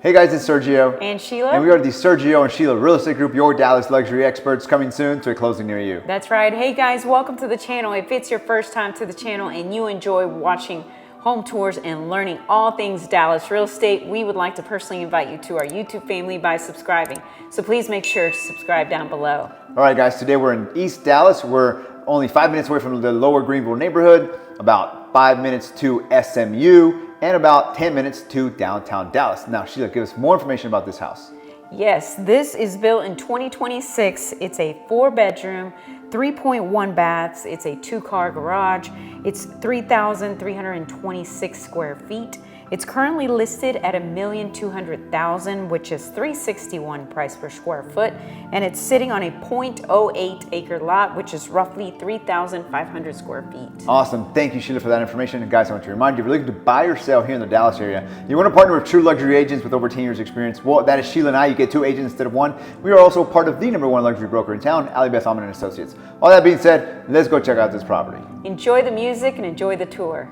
Hey guys, it's Sergio. And Sheila. And we are the Sergio and Sheila Real Estate Group, your Dallas luxury experts, coming soon to a closing near you. That's right. Hey guys, welcome to the channel. If it's your first time to the channel and you enjoy watching home tours and learning all things Dallas real estate, we would like to personally invite you to our YouTube family by subscribing. So please make sure to subscribe down below. All right guys, today we're in East Dallas. We're only 5 minutes away from the lower Greenville neighborhood, about 5 minutes to SMU, and about 10 minutes to downtown Dallas. Now, Sheila, give us more information about this house. Yes, this is built in 2026. It's a 4-bedroom, 3.1 baths. It's a 2-car garage. It's 3,326 square feet. It's currently listed at $1,200,000, which is $361 price per square foot, and it's sitting on a 0.08 acre lot, which is roughly 3,500 square feet. Awesome. Thank you, Sheila, for that information. And guys, I want to remind you, if you're looking to buy or sell here in the Dallas area, you want to partner with true luxury agents with over 10 years experience. Well, that is Sheila and I. You get 2 agents instead of 1. We are also part of the #1 luxury broker in town, Ali Beth Alman and Associates. All that being said, let's go check out this property. Enjoy the music and enjoy the tour.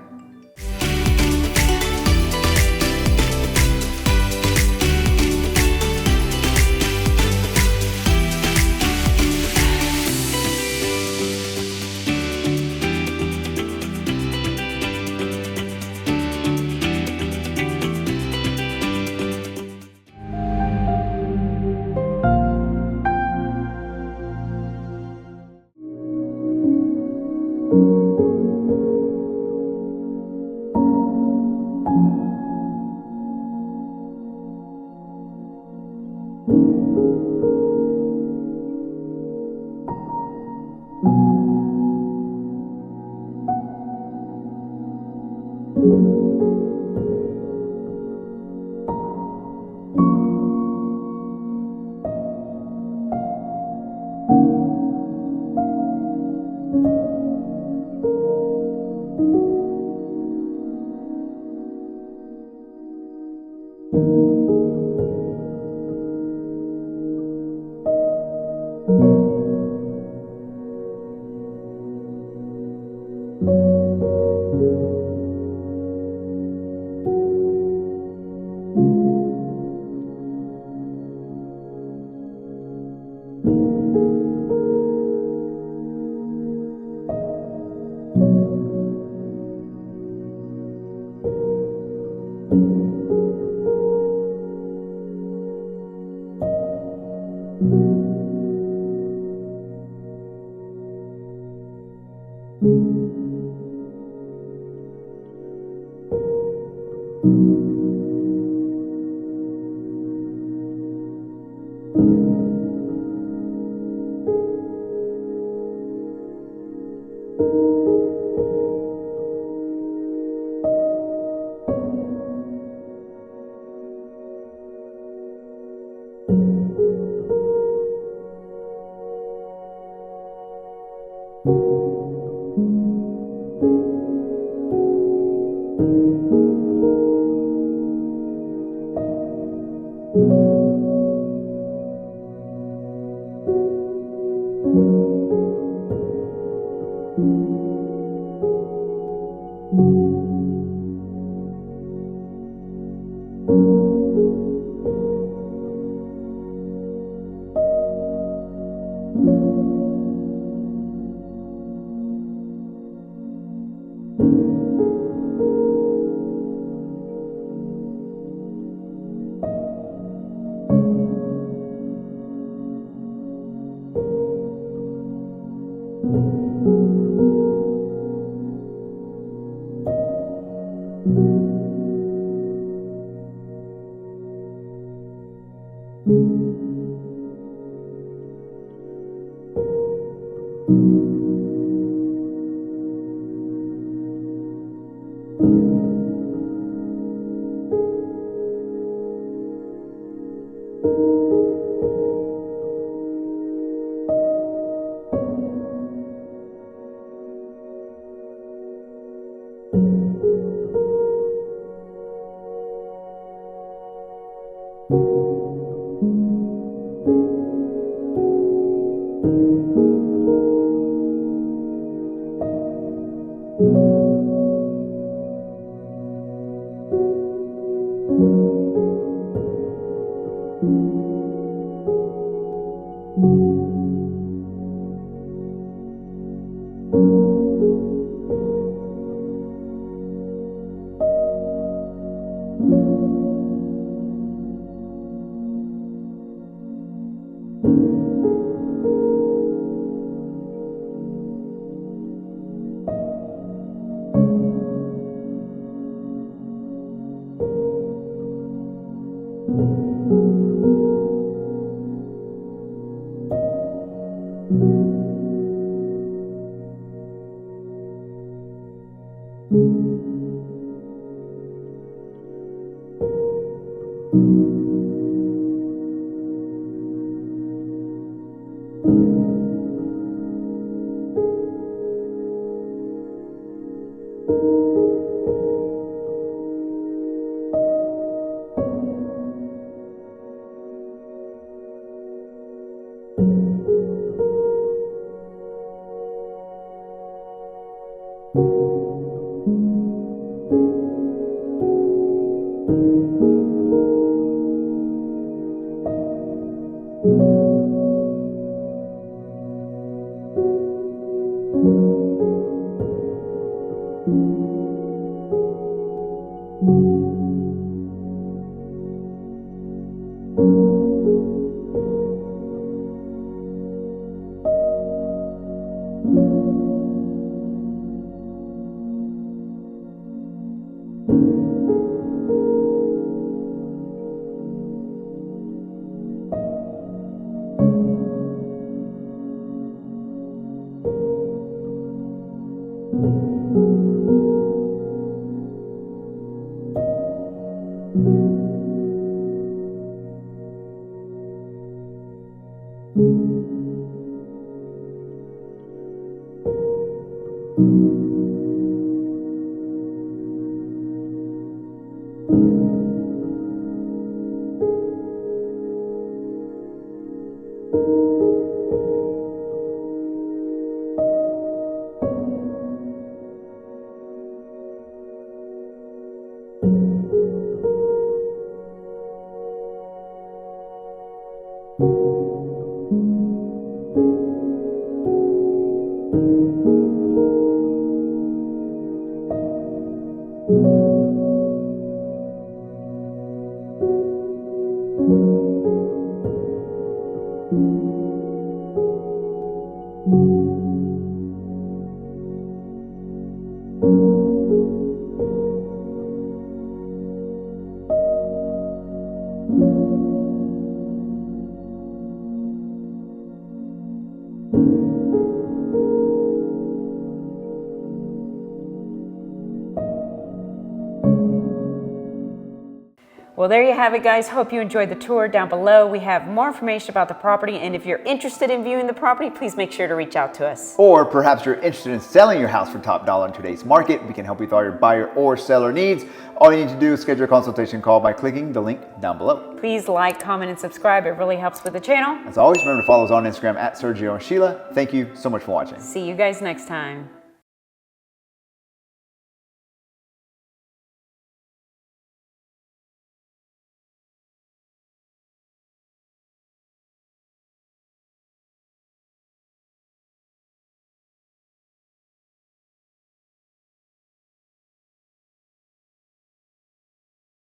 Well, there you have it, guys. Hope you enjoyed the tour. Down below, we have more information about the property, and if you're interested in viewing the property, please make sure to reach out to us. Or perhaps you're interested in selling your house for top dollar in today's market. We can help you with all your buyer or seller needs. All you need to do is schedule a consultation call by clicking the link down below. Please like, comment, and subscribe. It really helps with the channel. As always, remember to follow us on Instagram at Sergio and Sheila. Thank you so much for watching. See you guys next time.